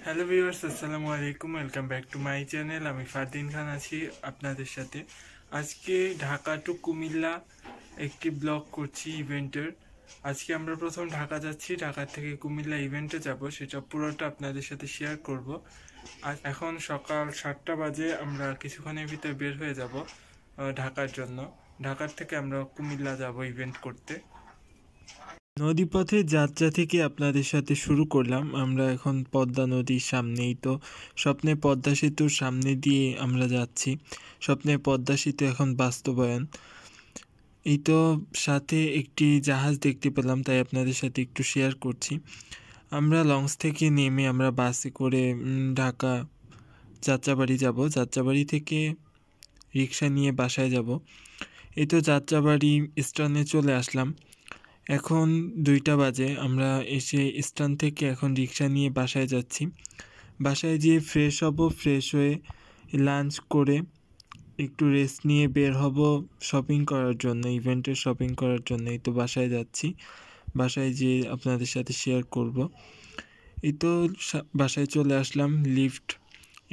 Hello viewers, আসসালামু আলাইকুম। Welcome back to my channel. আমি ফারদিন খান আছি আপনাদের সাথে। আজকে ঢাকা টু কুমিল্লা একটি ব্লগ করছি ইভেন্টের। আজকে আমরা প্রথম ঢাকা যাচ্ছি, ঢাকা থেকে কুমিল্লা ইভেন্টে যাব, সেটা পুরোটা আপনাদের সাথে শেয়ার করব। আর এখন সকাল 7টা বাজে, আমরা কিছুক্ষণের ভিতরে বের হয়ে যাব ঢাকার জন্য। ঢাকার থেকে আমরা কুমিল্লা যাব ইভেন্ট করতে। নদীপথে যাত্রা থেকে আপনাদের সাথে শুরু করলাম। আমরা এখন পদ্মা নদীর সামনেই, তো স্বপ্নে পদ্মা সেতুর সামনে দিয়ে আমরা যাচ্ছি। স্বপ্নে পদ্মা সেতু এখন বাস্তবায়ন। এই তো সাথে একটি জাহাজ দেখতে পেলাম, তাই আপনাদের সাথে একটু শেয়ার করছি। আমরা লঞ্চ থেকে নেমে আমরা বাসে করে ঢাকা যাত্রাবাড়ি যাব। যাত্রাবাড়ি থেকে রিক্সা নিয়ে বাসায় যাব। এই তো যাত্রাবাড়ি স্ট্যান্ডে চলে আসলাম। এখন 2টা বাজে। আমরা এসে স্ট্যান্ড থেকে এখন রিক্সা নিয়ে বাসায় যাচ্ছি। বাসায় যেয়ে ফ্রেশ হব, ফ্রেশ হয়ে লাঞ্চ করে একটু রেস্ট নিয়ে বের হব শপিং করার জন্য, ইভেন্টের শপিং করার জন্য। এই তো বাসায় যাচ্ছি, বাসায় যেয়ে আপনাদের সাথে শেয়ার করব। এই তো বাসায় চলে আসলাম। লিফট।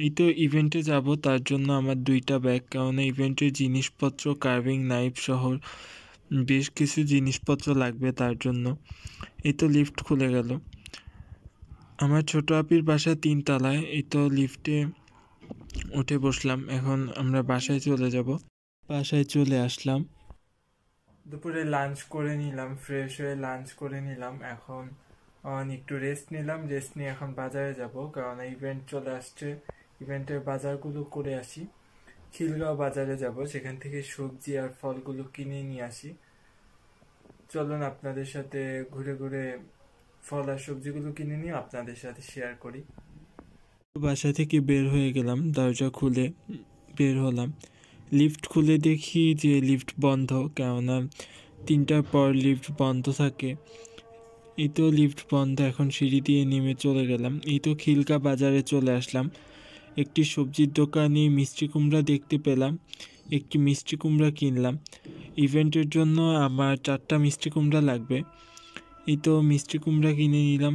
এই তো ইভেন্টে যাব, তার জন্য আমার 2টা ব্যাগ, কারণ ইভেন্টের জিনিসপত্র, কার্ভিং নাইফ সহ বেশ কিছু জিনিসপত্র লাগবে তার জন্য। এই তো লিফট খুলে গেল। আমার ছোট আপির বাসা 3 তলায়। এই তো লিফটে উঠে বসলাম। এখন আমরা বাসায় চলে যাব। বাসায় চলে আসলাম, দুপুরে লাঞ্চ করে নিলাম, ফ্রেশ হয়ে লাঞ্চ করে নিলাম। এখন একটু রেস্ট নিলাম, রেস্ট নিয়ে এখন বাজারে যাব, কারণ ইভেন্ট চলে আসছে। ইভেন্টের বাজারগুলো করে আসি। খিলগাঁও বাজারে যাব, সেখান থেকে সবজি আর ফলগুলো কিনে নিয়ে আসি। চলুন আপনাদের সাথে ঘুরে ঘুরে ফল আর সবজিগুলো কিনে নিয়ে আপনাদের সাথে শেয়ার করি। বাসা থেকে বের হয়ে গেলাম, দরজা খুলে বের হলাম। লিফট খুলে দেখি যে লিফট বন্ধ, কেননা 3টার পর লিফট বন্ধ থাকে। এই তো লিফট বন্ধ। এখন সিঁড়ি দিয়ে নেমে চলে গেলাম। এই তো খিলগা বাজারে চলে আসলাম। একটি সবজির দোকানে মিষ্টি কুমড়া দেখতে পেলাম, একটি মিষ্টি কুমড়া কিনলাম। ইভেন্টের জন্য আমার 4টা মিষ্টি কুমড়া লাগবে। এই তো মিষ্টি কুমড়া কিনে নিলাম।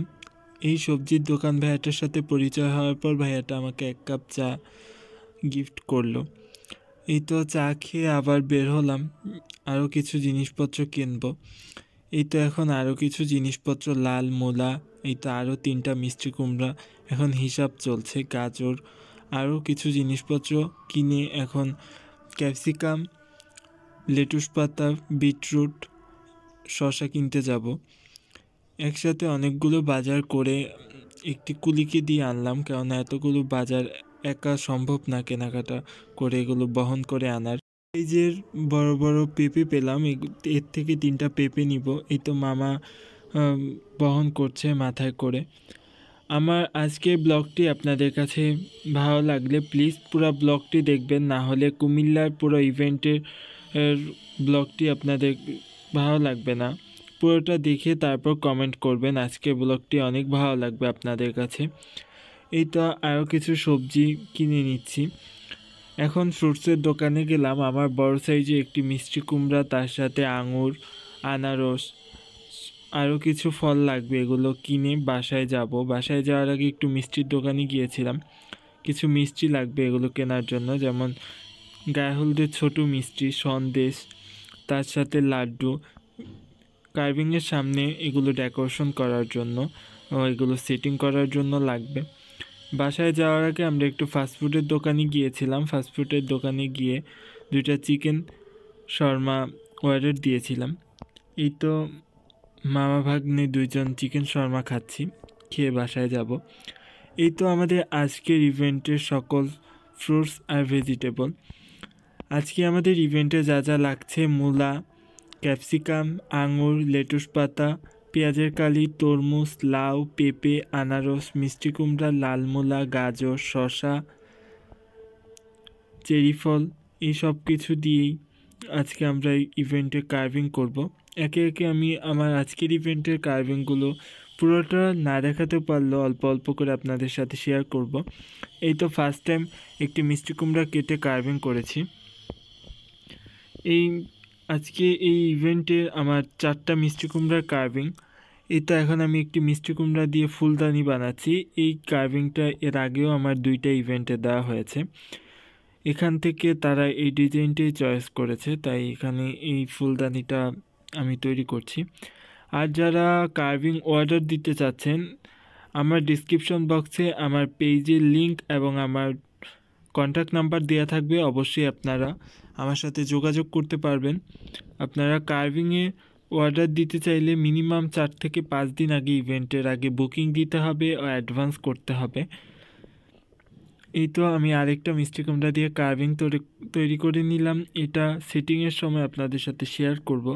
এই সবজির দোকান ভাইয়াটার সাথে পরিচয় হওয়ার পর ভাইয়াটা আমাকে 1 কাপ চা গিফট করলো। এই তো চা খেয়ে আবার বের হলাম, আরও কিছু জিনিসপত্র কিনবো। এই তো এখন আরও কিছু জিনিসপত্র, লাল মূলা, এই তো আরও 3টা মিষ্টি কুমড়া, এখন হিসাব চলছে, গাজর, আরও কিছু জিনিসপত্র কিনে এখন ক্যাপসিকাম, লেটুস পাতা, বিটরুট, শসা কিনতে যাব। একসাথে অনেকগুলো বাজার করে একটি কুলিকে দিয়ে আনলাম, কারণ এতগুলো বাজার একা সম্ভব না কেনাকাটা করে, এগুলো বহন করে আনার। এই যে বড় বড় পেঁপে পেলাম, এর থেকে 3টা পেঁপে নিব। এই তো মামা বহন করছে মাথায় করে। আমার আজকের ব্লগটি আপনাদের কাছে ভালো লাগলে প্লিজ পুরো ব্লগটি দেখবেন, না হলে কুমিল্লার পুরো ইভেন্টের ব্লগটি আপনাদের ভালো লাগবে না। পুরোটা দেখে তারপর কমেন্ট করবেন। আজকের ব্লগটি অনেক ভালো লাগবে আপনাদের কাছে। এই তো আরও কিছু সবজি কিনে নিচ্ছি। এখন ফ্রুটসের দোকানে গেলাম। আমার বড় সাইজে একটি মিষ্টি কুমড়া, তার সাথে আঙুর, আনারস, আরও কিছু ফল লাগবে, এগুলো কিনে বাসায় যাব। বাসায় যাওয়ার আগে একটু মিষ্টির দোকানে গিয়েছিলাম, কিছু মিষ্টি লাগবে এগুলো কেনার জন্য, যেমন গায়ে হলুদের ছোটো মিষ্টি, সন্দেশ, তার সাথে লাড্ডু, কার্ভিংয়ের সামনে এগুলো ডেকোরেশন করার জন্য, এগুলো সেটিং করার জন্য লাগবে। বাসায় যাওয়ার আগে আমরা একটু ফাস্টফুডের দোকানে গিয়েছিলাম। ফাস্টফুডের দোকানে গিয়ে 2টা চিকেন শর্মা অর্ডার দিয়েছিলাম। এই তো মামা ভাগ্নে 2জন চিকেন শর্মা খাচ্ছি, খেয়ে বাসায় যাব। এই তো আমাদের আজকের ইভেন্টের সকল ফ্রুটস আর ভেজিটেবল। আজকে আমাদের ইভেন্টে যা যা লাগছে: মূলা, ক্যাপসিকাম, আঙুর, লেটুস পাতা, পেঁয়াজের কালি, তরমুজ, লাউ, পেঁপে, আনারস, মিষ্টি কুমড়া, লাল মূলা, গাজর, শসা, চেরি ফল, এই সব কিছু দিয়েই আজকে আমরা ইভেন্টে কার্ভিং করব। একে একে আমি আমার আজকের ইভেন্টের কার্ভিংগুলো পুরোটা না দেখাতে পারলেও অল্প অল্প করে আপনাদের সাথে শেয়ার করব। এই তো ফার্স্ট টাইম একটি মিষ্টি কুমড়া কেটে কার্ভিং করেছি। আজকে এই ইভেন্টে আমার 4টা মিষ্টি কুমড়ার কার্ভিং। এই তো এখন আমি একটি মিষ্টি কুমড়া দিয়ে ফুলদানি বানাচ্ছি। এই কার্ভিংটা এর আগেও আমার 2টা ইভেন্টে দেওয়া হয়েছে। এখান থেকে তারা এই ডিজাইনটাই চয়েস করেছে, তাই এখানে এই ফুলদানিটা আমি তৈরি করছি। আর যারা কার্ভিং অর্ডার দিতে চাচ্ছেন, আমার ডিসক্রিপশন বক্সে আমার পেজের লিংক এবং আমার কন্ট্যাক্ট নাম্বার দেওয়া থাকবে। অবশ্যই আপনারা আমার সাথে যোগাযোগ করতে পারবেন। আপনারা কার্ভিংয়ে অর্ডার দিতে চাইলে মিনিমাম 4 থেকে 5 দিন আগে, ইভেন্টের আগে বুকিং দিতে হবে ও অ্যাডভান্স করতে হবে। এই তো আমি আরেকটা মিষ্টি কুমড়া দিয়ে কার্ভিং তৈরি করে নিলাম। এটা সেটিংয়ের সময় আপনাদের সাথে শেয়ার করব।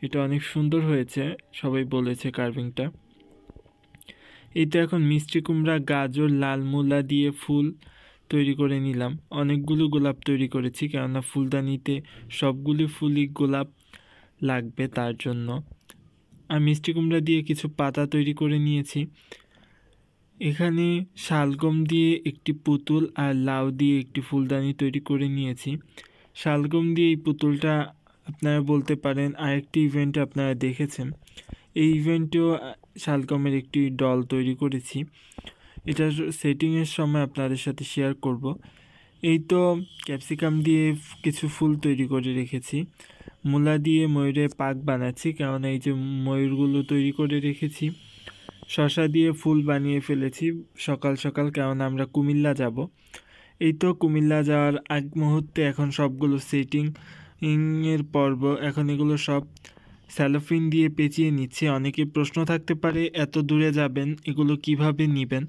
এটা অনেক সুন্দর হয়েছে, সবাই বলেছে কার্ভিংটা। এই তো এখন মিষ্টি কুমড়া, গাজর, লাল মূলা দিয়ে ফুল তৈরি করে নিলাম। অনেকগুলো গোলাপ তৈরি করেছি, কেননা ফুলদানিতে সবগুলি ফুলই গোলাপ লাগবে, তার জন্য। আর মিষ্টি কুমড়া দিয়ে কিছু পাতা তৈরি করে নিয়েছি। এখানে শালগম দিয়ে একটি পুতুল আর লাউ দিয়ে একটি ফুলদানি তৈরি করে নিয়েছি। শালগম দিয়ে এই পুতুলটা আপনারা বলতে পারেন আরেকটি ইভেন্টে আপনারা দেখেছেন। এই ইভেন্টেও শালগমের একটি ডল তৈরি করেছি। এটার সেটিংয়ের সময় আপনাদের সাথে শেয়ার করব। এই তো ক্যাপসিকাম দিয়ে কিছু ফুল তৈরি করে রেখেছি। মূলা দিয়ে ময়ূরের পাক বানাচ্ছি, কারণ এই যে ময়ূরগুলো তৈরি করে রেখেছি। শসা দিয়ে ফুল বানিয়ে ফেলেছি সকাল সকাল, কারণ আমরা কুমিল্লা যাব। এই তো কুমিল্লা যাওয়ার আগ মুহূর্তে এখন সবগুলো সেটিংয়ের পর্ব। এখন এগুলো সব স্যালোফিন দিয়ে পেঁচিয়ে নিচ্ছে। অনেকে প্রশ্ন থাকতে পারে, এত দূরে যাবেন, এগুলো কিভাবে নেবেন?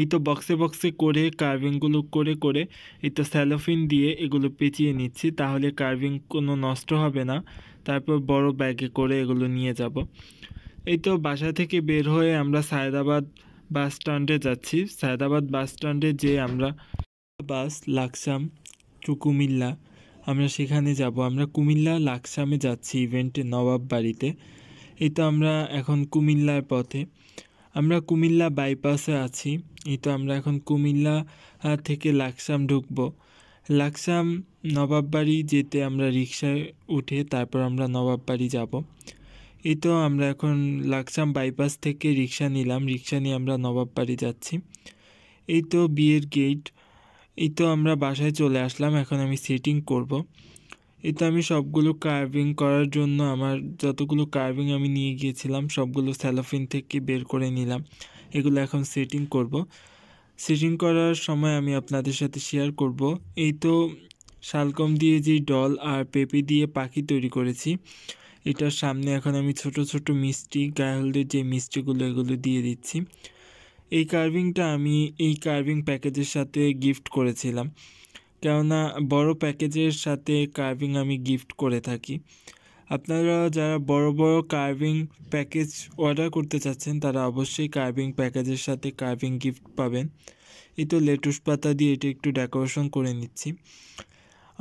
এই তো বক্সে বক্সে করে কার্ভিংগুলো করে করে এই তো স্যালোফিন দিয়ে এগুলো পেঁচিয়ে নিচ্ছি, তাহলে কার্ভিং কোনো নষ্ট হবে না। তারপর বড় ব্যাগে করে এগুলো নিয়ে যাব। এই তো বাসা থেকে বের হয়ে আমরা সায়দাবাদ বাস স্ট্যান্ডে যাচ্ছি। সায়দাবাদ বাস স্ট্যান্ডে যেয়ে আমরা বাস লাকসাম টু কুমিল্লা, আমরা সেখানে যাব। আমরা কুমিল্লা লাকসামে যাচ্ছি ইভেন্টে, নবাব বাড়িতে। এই তো আমরা এখন কুমিল্লার পথে। আমরা কুমিল্লা বাইপাসে আছি। এই তো আমরা এখন কুমিল্লা থেকে লাকসাম ঢুকবো। লাকসাম নবাববাড়ি যেতে আমরা রিকশায় উঠে তারপর আমরা নবাববাড়ি যাব। এই তো আমরা এখন লাকসাম বাইপাস থেকে রিকশা নিলাম। রিকশা নিয়ে আমরা নবাববাড়ি যাচ্ছি। এই তো বিয়ের গেট। এই তো আমরা বাসায় চলে আসলাম। এখন আমি সেটিং করব। এই তো আমি সবগুলো কার্ভিং করার জন্য আমার যতগুলো কার্ভিং আমি নিয়ে গিয়েছিলাম সবগুলো স্যালোফিন থেকে বের করে নিলাম। এগুলো এখন সেটিং করব। সেটিং করার সময় আমি আপনাদের সাথে শেয়ার করব। এই তো শালগম দিয়ে যে ডল আর পেঁপে দিয়ে পাখি তৈরি করেছি, এটার সামনে এখন আমি ছোট ছোট মিষ্টি, গায়ে হলুদের যে মিষ্টিগুলো, এগুলো দিয়ে দিচ্ছি। এই কার্ভিংটা আমি এই কার্ভিং প্যাকেজের সাথে গিফট করেছিলাম, কেননা বড় প্যাকেজের সাথে কার্ভিং আমি গিফট করে থাকি। আপনারা যারা বড় বড় কার্ভিং প্যাকেজ অর্ডার করতে চাচ্ছেন, তারা অবশ্যই কার্ভিং প্যাকেজের সাথে কার্ভিং গিফট পাবেন। এই তো লেটুস পাতা দিয়ে এটা একটু ডেকোরেশন করে নিচ্ছি।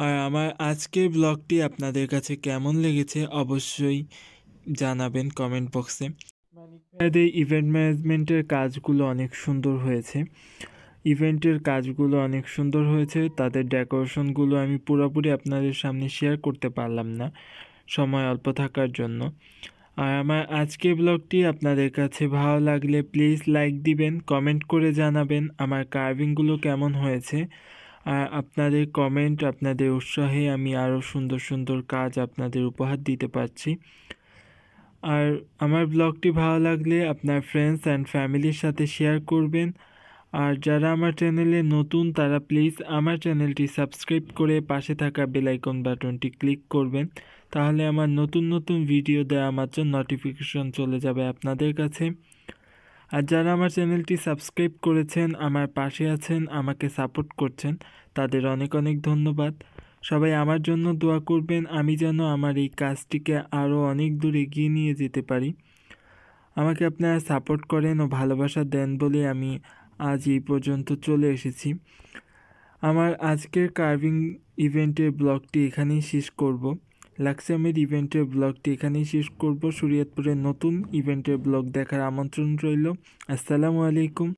আর আমার আজকের ব্লগটি আপনাদের কাছে কেমন লেগেছে অবশ্যই জানাবেন কমেন্ট বক্সে। মানিক ইভেন্ট ম্যানেজমেন্টের কাজগুলো অনেক সুন্দর হয়েছে। ইভেন্টের কাজগুলো অনেক সুন্দর হয়েছে। তাদের ডেকোরেশনগুলো আমি পুরোপুরি আপনাদের সামনে শেয়ার করতে পারলাম না, সময় অল্প থাকার জন্য। আর আমার আজকের ব্লগটি আপনাদের কাছে ভালো লাগলে প্লিজ লাইক দিবেন, কমেন্ট করে জানাবেন আমার কার্ভিংগুলো কেমন হয়েছে। আর আপনাদের কমেন্ট, আপনাদের উৎসাহে আমি আরও সুন্দর সুন্দর কাজ আপনাদের উপহার দিতে পারছি। আর আমার ব্লগটি ভালো লাগলে আপনার ফ্রেন্ডস অ্যান্ড ফ্যামিলির সাথে শেয়ার করবেন। আর যারা আমার চ্যানেলে নতুন, তারা প্লিজ আমার চ্যানেলটি সাবস্ক্রাইব করে পাশে থাকা বেল আইকন বাটনটি ক্লিক করবেন, তাহলে আমার নতুন নতুন ভিডিও দেওয়া মাত্র নোটিফিকেশন চলে যাবে আপনাদের কাছে। আর যারা আমার চ্যানেলটি সাবস্ক্রাইব করেছেন, আমার পাশে আছেন, আমাকে সাপোর্ট করছেন, তাদের অনেক অনেক ধন্যবাদ। সবাই আমার জন্য দোয়া করবেন, আমি যেন আমার এই কাজটিকে আরও অনেক দূর এগিয়ে নিয়ে যেতে পারি। আমাকে আপনারা সাপোর্ট করেন ও ভালোবাসা দেন বলে আমি আজ এই পর্যন্ত চলে এসেছি। আমার আজকের কার্ভিং ইভেন্টের ব্লগটি এখানেই শেষ করব। লাকসামের ইভেন্টের ব্লগটি এখানেই শেষ করব। শরীয়তপুরের নতুন ইভেন্টের ব্লগ দেখার আমন্ত্রণ রইল। আসসালামু আলাইকুম।